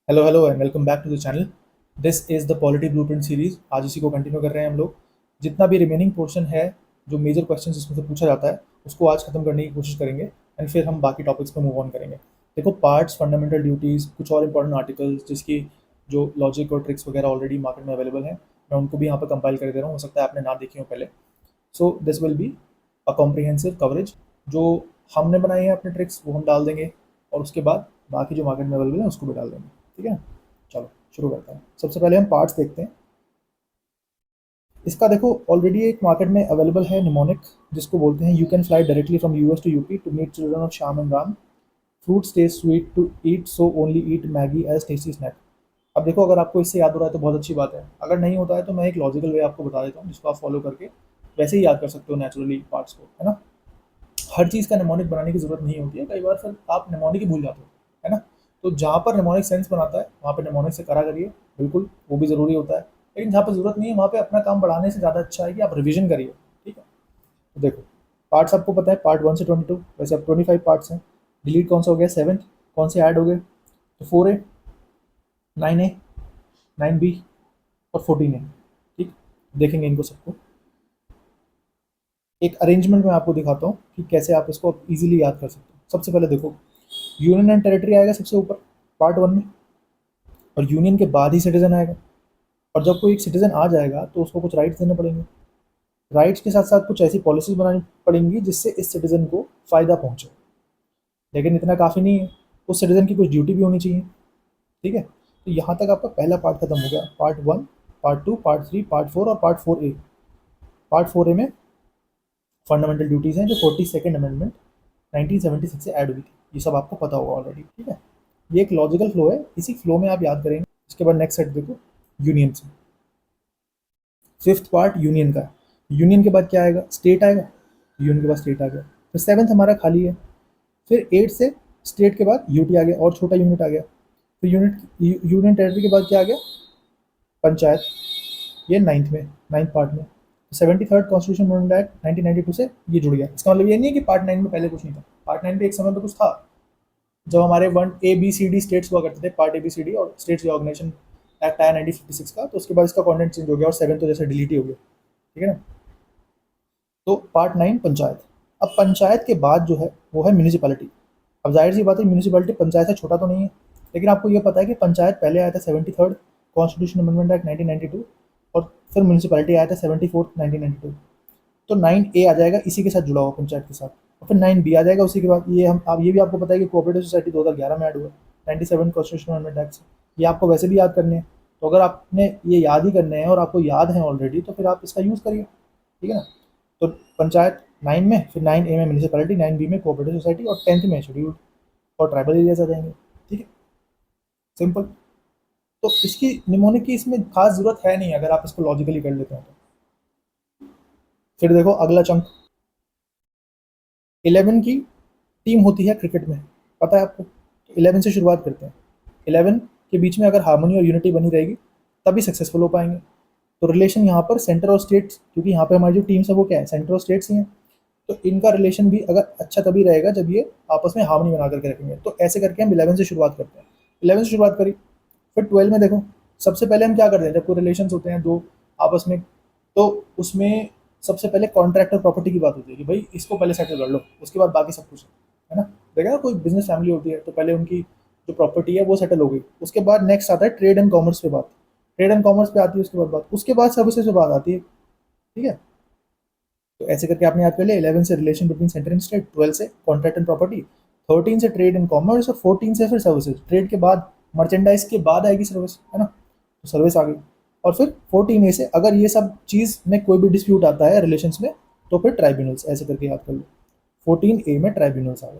Hello hello and welcome back to the channel. This is the polity blueprint series. आज इसी को continue कर रहे हैं हम लोग। जितना भी रिमेनिंग पोर्शन है, जो मेजर क्वेश्चन इसमें से पूछा जाता है, उसको आज खत्म करने की कोशिश करेंगे एंड फिर हम बाकी टॉपिक्स पे मूव ऑन करेंगे। देखो, पार्ट्स, फंडामेंटल ड्यूटीज़, कुछ और इंपॉर्टेंट आर्टिकल्स जिसकी जो लॉजिक और ट्रिक्स वगैरह ऑलरेडी मार्केट में अवेलेबल हैं, मैं उनको भी यहाँ पर कंपाइल कर दे रहा हूँ। हो सकता है आपने ना देखी हो पहले। So this will be a comprehensive coverage. जो हमने बनाई है अपने ट्रिक्स वो हम डाल देंगे, और उसके बाद बाकी जो मार्केट में अवेलेबल है उसको भी डाल देंगे। ठीक है, चलो शुरू करते हैं। सबसे पहले हम पार्ट्स देखते हैं। इसका देखो, ऑलरेडी एक मार्केट में अवेलेबल है निमोनिक, जिसको बोलते हैं you can fly directly from US to UP to meet children of Shyam and Ram. Fruit taste sweet to eat, so only eat Maggi as tasty snack. अब देखो, अगर आपको इससे याद हो रहा है तो बहुत अच्छी बात है। अगर नहीं होता है तो मैं एक लॉजिकल वे आपको बता देता हूँ, जिसको आप फॉलो करके वैसे ही याद कर सकते हो नेचुरली पार्ट्स को, है ना। हर चीज़ का निमोनिक बनाने की जरूरत नहीं होती है, कई बार फिर आप निमोनिक ही भूल जाते हो, है ना। तो जहाँ पर निमोनिक सेंस बनाता है वहाँ पे निमोनिक से करा करिए, बिल्कुल वो भी ज़रूरी होता है। लेकिन जहाँ पर ज़रूरत नहीं है वहाँ पे अपना काम बढ़ाने से ज़्यादा अच्छा है कि आप रिवीजन करिए। ठीक है, तो देखो, पार्ट्स आपको पता है, पार्ट 1 से 22, वैसे अब 25 पार्ट्स हैं। डिलीट कौन सा हो गया? 7। कौन से ऐड हो गए? तो 4A, 9A, 9B और 14A। ठीक, देखेंगे इनको सबको। एक अरेंजमेंट में आपको दिखाता हूँ कि कैसे आप इसको इजीली याद कर सकते हो। सबसे पहले देखो, यूनियन एंड टेरिटरी आएगा सबसे ऊपर पार्ट 1 में, और यूनियन के बाद ही सिटीजन आएगा। और जब कोई एक सिटीजन आ जाएगा तो उसको कुछ राइट्स देने पड़ेंगे। राइट्स के साथ साथ कुछ ऐसी पॉलिसीज बनानी पड़ेंगी जिससे इस सिटीजन को फ़ायदा पहुंचे। लेकिन इतना काफ़ी नहीं है, उस सिटीजन की कुछ ड्यूटी भी होनी चाहिए। ठीक है, तो यहाँ तक आपका पहला पार्ट खत्म हो गया। पार्ट 1, पार्ट 2, पार्ट 3, पार्ट 4 और पार्ट 4A। पार्ट 4A में फंडामेंटल ड्यूटीज़ हैं, जो 42nd अमेंडमेंट 1976 से ऐड हुई थी। ये सब आपको पता होगा ऑलरेडी। ठीक है, ये एक लॉजिकल फ्लो है, इसी फ्लो में आप याद करेंगे। इसके बाद नेक्स्ट सेट देखो, यूनियन से। फिफ्थ पार्ट यूनियन का है। यूनियन के बाद क्या आएगा? स्टेट आएगा। यूनियन के बाद स्टेट आ गया। फिर सेवन्थ हमारा खाली है। फिर 8 से स्टेट के बाद यूटी आ गया, और छोटा यूनिट आ गया। फिर यूनियन टेरिटरी के बाद क्या आ गया? पंचायत। ये नाइन्थ में, नाइन्थ पार्ट में। 73rd कॉन्स्टिट्यूशन अमेंडमेंट एक्ट 1992 से ये जुड़ गया। इसका मतलब ये नहीं है कि पार्ट 9 में पहले कुछ नहीं था। पार्ट 9 पे एक समय पे कुछ था, जब हमारे 1 A B C D states हुआ करते थे, पार्ट ABCD और स्टेट्स रिऑर्गेनाइजेशन एक्ट आया 1956 का, तो उसके बाद इसका कंटेंट चेंज हो गया और 7 तो जैसे डिलीट ही हो गया। ठीक है ना। तो पार्ट 9 पंचायत। अब पंचायत के बाद जो है वो है म्यूनिसिपैलिटी। अब जाहिर सी बात है, म्यूनिसिपैलिटी पंचायत से छोटा तो नहीं है, लेकिन आपको ये पता है कि पंचायत पहले आया था 73rd कॉन्स्टिट्यूशन अमेंडमेंट एक्ट 1992, और फिर म्यूनिसिपैलिटी आया था 74th 1992। तो 9A आ जाएगा इसी के साथ जुड़ा हुआ, पंचायत के साथ। और फिर 9B आ जाएगा उसी के बाद। ये हम, आप ये भी आपको पता है कि कोऑपरेटिव सोसाइटी 2011 में ऐड हुआ, 97 कॉन्स्टिट्यूशन अमेंडमेंट एक्ट से। ये आपको वैसे भी याद करने हैं। तो अगर आपने ये याद ही करने हैं और आपको याद है ऑलरेडी, तो फिर आप इसका यूज़ करिए। ठीक है ना। तो पंचायत 9 में, फिर 9A में म्यूनिसिपैलिटी, 9B में कोऑपरेटिव सोसाइटी, और 10th में शेड्यूल्ड और ट्राइबल एरियाज आ जाएंगे। ठीक है, सिंपल। तो इसकी निमोनिक की इसमें खास जरूरत है नहीं, अगर आप इसको लॉजिकली कर लेते हैं तो। फिर देखो अगला चंक, 11 की टीम होती है क्रिकेट में, पता है आपको। तो 11 से शुरुआत करते हैं। 11 के बीच में अगर हार्मनी और यूनिटी बनी रहेगी तभी सक्सेसफुल हो पाएंगे। तो रिलेशन यहाँ पर सेंटर और स्टेट्स, क्योंकि यहाँ पे हमारी जो टीम्स है वो क्या है? सेंटर और स्टेट्स ही हैं। तो इनका रिलेशन भी अगर अच्छा तभी रहेगा जब ये आपस में हार्मनी बना करके रखेंगे। तो ऐसे करके हम 11 से शुरुआत करते हैं। 11 से शुरुआत करी, फिर 12 में देखो, सबसे पहले हम क्या करते हैं जब कोई रिलेशन होते हैं दो आपस में, तो उसमें सबसे पहले कॉन्ट्रैक्ट और प्रॉपर्टी की बात होती है कि भाई इसको पहले सेटल कर लो, उसके बाद बाकी सब कुछ है ना। देखा ना, कोई बिजनेस फैमिली होती है तो पहले उनकी जो प्रॉपर्टी है वो सेटल हो गई, उसके बाद नेक्स्ट आता है ट्रेड एंड कॉमर्स पे बात। ट्रेड एंड कॉमर्स पे आती है उसके बाद बात, उसके बाद सर्विसेज पे बात आती है। ठीक है, तो ऐसे करके आपने याद कर लिया। 11 से relation between centre and state, 12 से कॉन्ट्रैक्ट एंड प्रॉपर्टी, 13 से ट्रेड एंड कॉमर्स, और 14 से फिर सर्विसेज। ट्रेड के बाद मर्चेंडाइज के बाद आएगी सर्विस, है ना। तो सर्विस आ गई। और फिर 14A से अगर ये सब चीज़ में कोई भी डिस्प्यूट आता है रिलेशंस में, तो फिर ट्राइब्यूनल्स, ऐसे करके याद कर लो। 14A में ट्राइब्यूनल्स आ गए।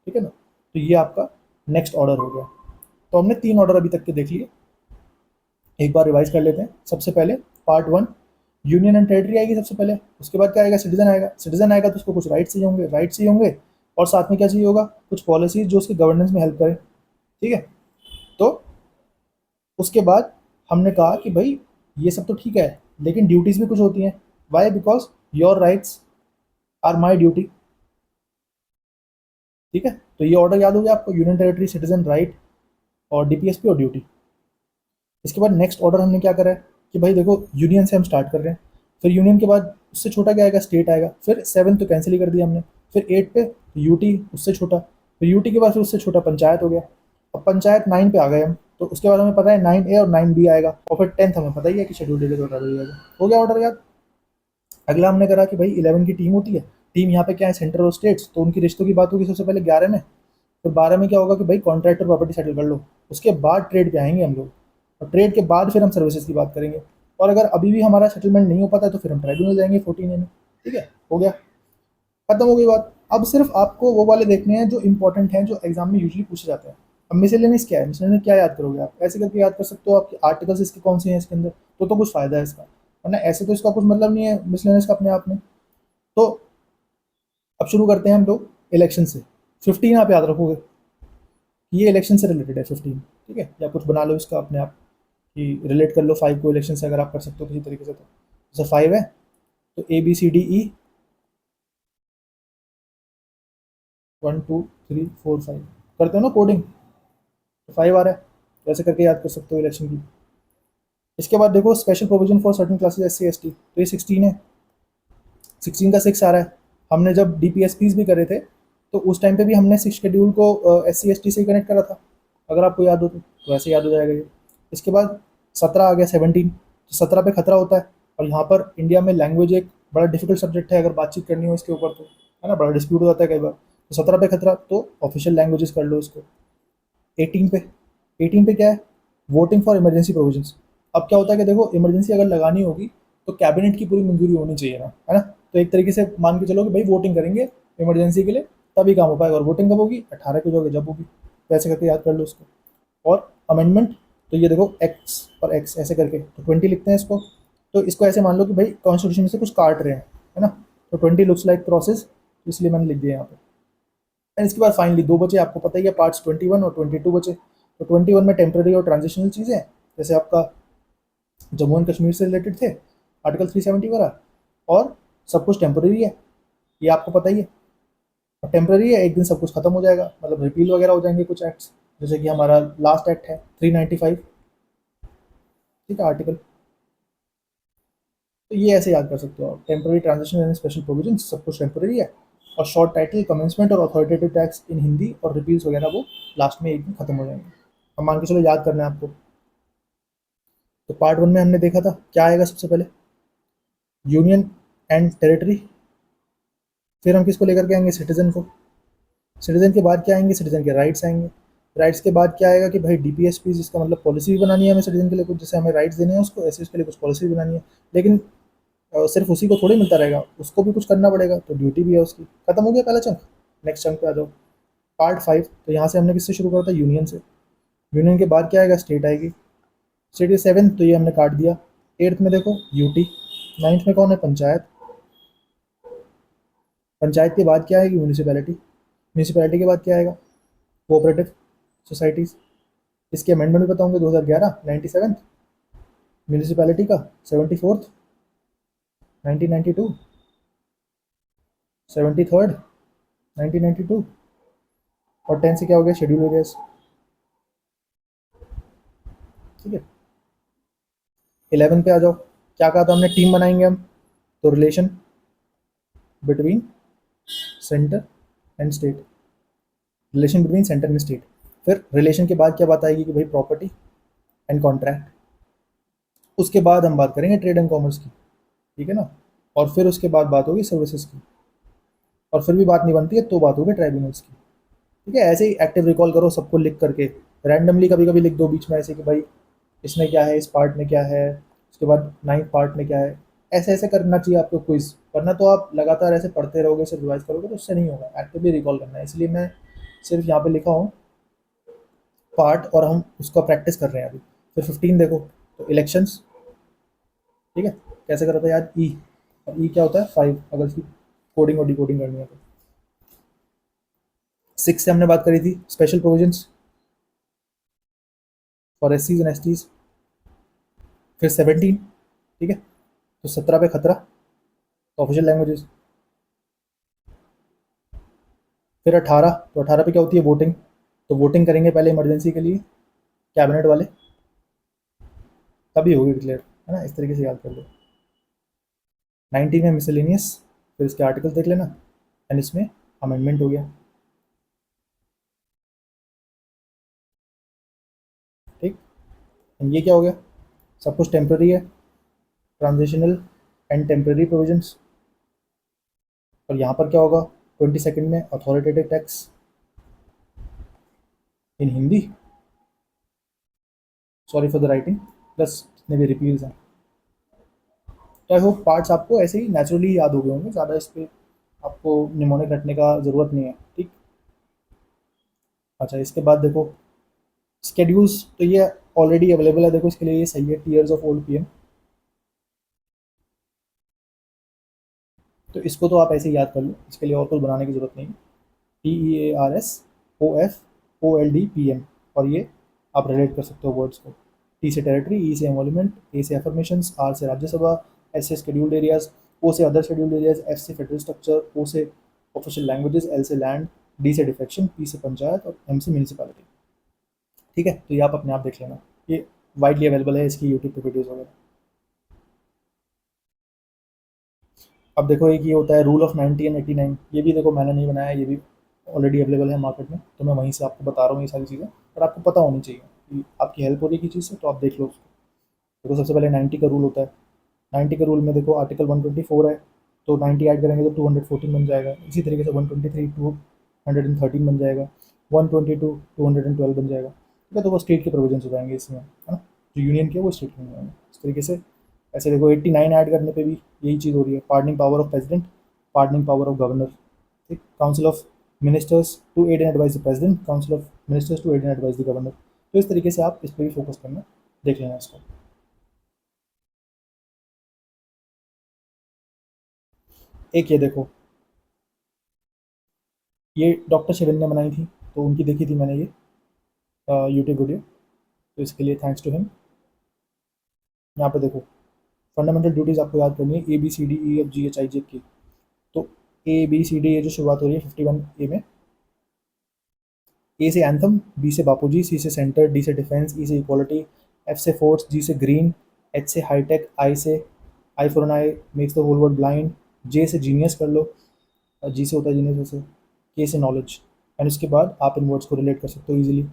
ठीक है ना। तो ये आपका नेक्स्ट ऑर्डर हो गया। तो हमने 3 ऑर्डर अभी तक के देख लिए। एक बार रिवाइज कर लेते हैं। सबसे पहले पार्ट 1, यूनियन एंड टेरिटरी आएगी सबसे पहले। उसके बाद क्या आएगा? सिटीजन आएगा। सिटीजन आएगा तो उसको कुछ राइट्स चाहिए होंगे, राइट्स चाहिए होंगे, और साथ में क्या चाहिए होगा? कुछ पॉलिसीज जो उसके गवर्नेंस में हेल्प करें। ठीक है, तो उसके बाद हमने कहा कि भाई ये सब तो ठीक है, लेकिन ड्यूटीज़ भी कुछ होती हैं। Why? Because your rights are my duty. ठीक है, तो ये ऑर्डर याद हो गया आपको? यूनियन टेरिटरी, सिटीजन, राइट और डीपीएसपी और ड्यूटी। इसके बाद नेक्स्ट ऑर्डर हमने क्या करा है कि भाई देखो यूनियन से हम स्टार्ट कर रहे हैं, फिर यूनियन के बाद उससे छोटा क्या आएगा, स्टेट आएगा, फिर 7 तो कैंसिल ही कर दिया हमने, फिर 8 पे यूटी, उससे छोटा, फिर यूटी के बाद फिर उससे छोटा पंचायत हो गया। अब पंचायत 9 पे आ गए हम, तो उसके बाद हमें पता है 9A और 9B आएगा, और फिर 10th हमें पता ही है कि शेड्यूल डिलीज ऑर्डर आएगा। हो गया ऑर्डर याद। अगला हमने करा कि भाई 11 की टीम होती है, टीम यहाँ पे क्या है, सेंटर और स्टेट्स, तो उनकी रिश्तों की बात होगी सबसे पहले 11 में। फिर 12 में क्या होगा कि भाई कॉन्ट्रैक्ट और प्रॉपर्टी सेटल कर लो, उसके बाद ट्रेड पे आएंगे हम लोग, और ट्रेड के बाद फिर हम सर्विसेज की बात करेंगे। और अगर अभी भी हमारा सेटलमेंट नहीं हो पाता है तो फिर हम ट्राइब्यूनल जाएंगे 14A में। ठीक है, हो गया, खत्म हो गई बात। अब सिर्फ आपको वो वाले देखने हैं जो इंपॉर्टेंट हैं, जो एग्जाम में यूजली पूछे जाते हैं। अब मिसलेनियस क्या है, मिसलेनियस क्या याद करोगे आप, ऐसे करके याद कर सकते हो, आपके आर्टिकल्स इसके कौन से हैं इसके अंदर, तो कुछ फायदा है इसका, वरना ऐसे तो इसका कुछ मतलब नहीं है मिसलेनियस का अपने आप में। तो अब शुरू करते हैं हम लोग इलेक्शन से। 15 आप याद रखोगे, ये इलेक्शन से रिलेटेड है 15। ठीक है, या कुछ बना लो इसका अपने आप कि रिलेट कर लो 5 को इलेक्शन से, अगर आप कर सकते हो किसी तरीके से। तो जैसे 5 है तो ABCDE 1 2 3 4 5 करते हो ना कोडिंग, तो 5 आ रहा है, तो ऐसे करके याद कर सकते हो इलेक्शन की। इसके बाद देखो special provision for certain classes SC ST, तो ये 16 है, 16 का 6 आ रहा है। हमने जब DPSPs भी करे थे तो उस टाइम पे भी हमने 6 शेड्यूल को SC ST से ही कनेक्ट करा था, अगर आपको याद हो तो ऐसे याद हो जाएगा ये। इसके बाद 17 आ गया, 17, तो 17 पे खतरा होता है, और यहाँ पर इंडिया में लैंग्वेज एक बड़ा डिफिकल्ट सब्जेक्ट है, अगर बातचीत करनी हो इसके ऊपर तो, है ना, बड़ा डिस्प्यूट हो जाता है कई बार, तो 17 पे खतरा, तो ऑफिशियल लैंग्वेजेस कर लो इसको। 18 पे, 18 पे क्या है, वोटिंग फॉर इमरजेंसी प्रोविजंस। अब क्या होता है कि देखो इमरजेंसी अगर लगानी होगी तो कैबिनेट की पूरी मंजूरी होनी चाहिए ना, है ना, तो एक तरीके से मान के चलो कि भाई वोटिंग करेंगे इमरजेंसी के लिए, तभी काम हो पाएगा, और वोटिंग कब होगी, 18 को जो जब होगी, तो ऐसे करके याद कर लो उसको। और अमेंडमेंट, तो ये देखो एक्स और एक्स ऐसे करके, तो 20 लिखते हैं इसको, तो इसको ऐसे मान लो कि भाई कॉन्स्टिट्यूशन में से कुछ काट रहे हैं, है ना, तो 20 लुक्स लाइक प्रोसेस, इसलिए मैंने लिख दिया यहाँ पे। एंड इसके बाद फाइनली दो बचे, आपको पता ही है, पार्ट्स 21 और 22 बचे। तो 21 में टेम्प्रेरी और ट्रांजिशनल चीज़ें, जैसे आपका जम्मू एंड कश्मीर से रिलेटेड थे, आर्टिकल 370 वाला, और सब कुछ टेम्प्रेरी है, ये आपको पता ही है, और टेम्प्रेरी है, एक दिन सब कुछ खत्म हो जाएगा, मतलब रिपील वगैरह हो जाएंगे कुछ एक्ट्स, जैसे कि हमारा लास्ट एक्ट है 395। ठीक है, आर्टिकल, तो ये ऐसे याद कर सकते हो आप, temporary, transition and special provision, सब कुछ टेम्प्रेरी है, और शॉर्ट टाइटल, कमेंसमेंट और अथॉरिटेटिव टैक्स इन हिंदी और रिपील्स वगैरह वो लास्ट में एक दिन खत्म हो जाएंगे। अब मान के चलो याद करना है आपको, तो पार्ट 1 में हमने देखा था क्या आएगा सबसे पहले, यूनियन एंड टेरिटरी, फिर हम किसको लेकर के आएंगे, सिटीजन को, सिटीजन के बाद क्या आएंगे, सिटीजन के राइट्स आएंगे, राइट्स के बाद क्या आएगा कि भाई DPSP, जिसका मतलब पॉलिसी भी बनानी है हमें सिटीजन के लिए, कुछ जैसे हमें राइट्स देने हैं उसको, ऐसे उसके लिए कुछ पॉलिसी भी बनानी है, लेकिन सिर्फ उसी को थोड़ी मिलता रहेगा, उसको भी कुछ करना पड़ेगा, तो ड्यूटी भी है उसकी। खत्म हो गया पहला चंक, नेक्स्ट चंक पे आ जाओ, पार्ट 5। तो यहाँ से हमने किससे शुरू करा था, यूनियन से, यूनियन के बाद क्या आएगा, स्टेट आएगी, स्टेट के 7, तो ये हमने काट दिया। 8th में देखो यूटी, 9th में कौन है, पंचायत, पंचायत के बाद क्या आएगी, म्यूनिसिपैलिटी, म्यूनिसिपैलिटी के बाद क्या आएगा, कोऑपरेटिव सोसाइटीज़, इसके अमेंडमेंट भी बताऊंगे, 2011 97, म्यूनिसिपैलिटी का 74th 1992, 73rd 1992, और 10 से क्या हो गया, शेड्यूल एरियाज। ठीक है, 11 पे आ जाओ, क्या कहा था हमने, टीम बनाएंगे हम, तो relation between centre and state, relation between centre and state. फिर रिलेशन के बाद क्या बात आएगी कि भाई प्रॉपर्टी एंड कॉन्ट्रैक्ट, उसके बाद हम बात करेंगे ट्रेड एंड कॉमर्स की, ठीक है ना, और फिर उसके बाद बात होगी सर्विसेज की, और फिर भी बात नहीं बनती है तो बात होगी ट्राइब्यूनल्स की। ठीक है, ऐसे ही एक्टिव रिकॉल करो सबको लिख करके, रैंडमली कभी कभी लिख दो बीच में ऐसे कि भाई इसमें क्या है, इस पार्ट में क्या है, उसके बाद 9th पार्ट में क्या है, ऐसे ऐसे करना चाहिए आपको क्विज, वरना तो आप लगातार ऐसे पढ़ते रहोगे, सिर्फ रिवाइज करोगे तो उससे नहीं होगा, एक्टिवली रिकॉल करना है, इसलिए मैं सिर्फ यहाँ पे लिखा हूँ पार्ट, और हम उसका प्रैक्टिस कर रहे हैं अभी। फिर 15 देखो, तो इलेक्शंस, ठीक है, कैसे करा था याद, ई, और ई क्या होता है, 5, अगर इसकी कोडिंग और डिकोडिंग करनी है तो। 6 से हमने बात करी थी special provisions for SCs and STs, फिर 17, ठीक है, तो 17 पे खतरा, ऑफिशियल लैंग्वेजेस, फिर 18, तो 18 पे क्या होती है, वोटिंग, तो वोटिंग करेंगे पहले इमरजेंसी के लिए, कैबिनेट वाले, तभी होगी डिक्लेयर, है ना, इस तरीके से याद कर लो। 19 में मिसलेनियस, फिर इसके आर्टिकल देख लेना, एंड इसमें अमेंडमेंट हो गया, ठीक। एंड ये क्या हो गया, सब कुछ टेम्प्रेरी है, ट्रांजिशनल एंड टेम्प्रेरी प्रोविजंस। और यहाँ पर क्या होगा, 22nd में authoritative tax in Hindi, sorry for the writing, plus जितने भी रिपील्स हैं। तो आई होप पार्ट्स आपको ऐसे ही नेचुरली याद हो गए होंगे, ज़्यादा इस पर आपको निमोनिक रटने का ज़रूरत नहीं है, ठीक। अच्छा, इसके बाद देखो स्केड्यूल्स, तो ये ऑलरेडी अवेलेबल है, देखो इसके लिए ये सही है, टीयर्स ऑफ ओल्ड पीएम। तो इसको तो आप ऐसे ही याद कर लो, इसके लिए और कुछ बनाने की जरूरत नहीं। TEARS OF OLD PM, और ये आप रिलेट कर सकते हो वर्ड्स को। टी से टेरिटरी, ई से एमोल्यूमेंट, ए से एफर्मेशंस, आर से राज्यसभा, एस से शेड्यूल्ड एरियाज, ओ से अदर शेड्यूल्ड एरियाज, एफ से फेडरल स्ट्रक्चर, ओ से ऑफिशियल लैंग्वेजेस, एल से लैंड, डी से डिफेक्शन, पी से पंचायत, और एम से म्यूनिसिपैलिटी। ठीक है, तो ये आप अपने आप देख लेना, ये वाइडली अवेलेबल है, इसकी यूट्यूब पे वीडियोज़ वगैरह। अब देखो एक ये होता है रूल ऑफ 1989, ये भी देखो मैंने नहीं बनाया, ये भी ऑलरेडी अवेलेबल है मार्केट में, तो मैं वहीं से आपको बता रहा हूँ ये सारी चीज़ें, पर आपको पता होनी चाहिए कि आपकी हेल्प हो रही है किसी चीज़ से, तो आप देख लो उसको। देखो सबसे पहले 90 का रूल होता है, 90 के रूल में देखो आर्टिकल 124 है, तो 90 ऐड करेंगे तो 214 बन जाएगा, इसी तरीके से 123 213 बन जाएगा, 122 212 बन जाएगा, ठीक है। तो वो स्टेट के प्रोविजन हो जाएंगे इसमें, है ना, जो यूनियन के वो स्टेट के हो जाएंगे इस तरीके से। ऐसे देखो 89 ऐड करने पे भी यही चीज़ हो रही है, pardoning power of president, pardoning power of governor, ठीक। Council of ministers to aid and advise the president, council of ministers to aid and advise the governor. तो इस तरीके से आप इस पर भी फोकस करना, देख लेना इसको। एक ये देखो, ये डॉक्टर शिवन ने बनाई थी, तो उनकी देखी थी मैंने ये यूट्यूब वीडियो, तो इसके लिए थैंक्स टू हिम। यहाँ पे देखो फंडामेंटल ड्यूटीज़ आपको याद करनी है, ABCDEFGHIJ के। तो ABCD, ये जो शुरुआत हो रही है 51A में, ए से एंथम, बी से बापूजी, सी से सेंटर, डी से डिफेंस, ई से इक्वालिटी, एफ से फोर्स, जी से ग्रीन, एच से hitech, I for an eye makes the whole world blind, J से जीनियस कर लो, जी से होता है जीनियस जैसे, के से नॉलेज। एंड उसके बाद आप इन वर्ड्स को रिलेट कर सकते हो इजीली।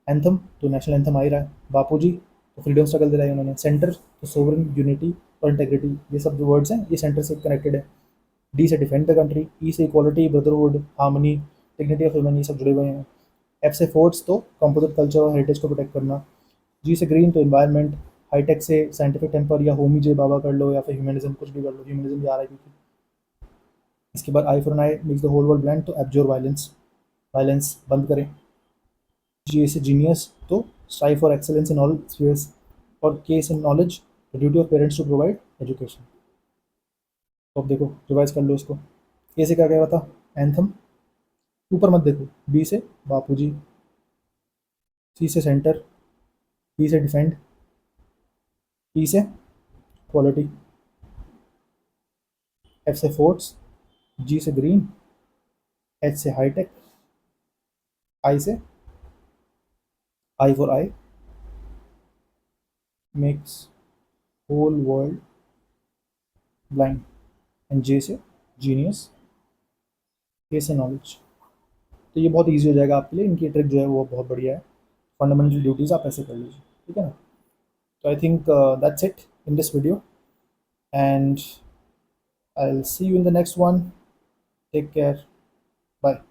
एंथम तो नेशनल एंथम आ ही रहा है, बापूजी तो फ्रीडम स्ट्रगल दिलाई उन्होंने, सेंटर तो सोवरन यूनिटी और इंटेग्रिटी, ये सब जो वर्ड्स हैं ये सेंटर से कनेक्टेड है। डी से डिफेंड द कंट्री, ई से equality, brotherhood, harmony, dignity of human, ये सब जुड़े हुए हैं। एफ से फोर्ट्स तो कंपोजिट कल्चर और हेरिटेज को प्रोटेक्ट करना। जी से ग्रीन तो इन्वायरमेंट, हाईटेक से साइंटिफिक टेम्पर या होमी जे बाबा कर लो, या फिर ह्यूमनिज्म, कुछ भी कर लो, ह्यूमनिज्म भी आ रहा है क्योंकि। इसके बाद I for an eye makes the whole world blind, तो एब्जोर वायलेंस, वायलेंस बंद करें। जी से genius to strive for excellence in all spheres, और के से knowledge, the duty of parents to provide education. तो अब देखो रिवाइज कर लो इसको। ए से क्या क्या था, एंथम, ऊपर मत देखो, बी से बापूजी, सी से सेंटर, डी से डिफेंड, ई से क्वालिटी, एफ से फोर्ट्स, जी से ग्रीन, एच से हाईटेक, आई से I for eye makes whole world blind, and J से जीनियस, के से नॉलेज। तो ये बहुत ईजी हो जाएगा आपके लिए, इनकी ट्रिक जो है वो बहुत बढ़िया है। फंडामेंटल ड्यूटीज़ आप ऐसे कर लीजिए, ठीक है ना। तो I think that's it in this video, and I will see you in the next one. Take care, bye.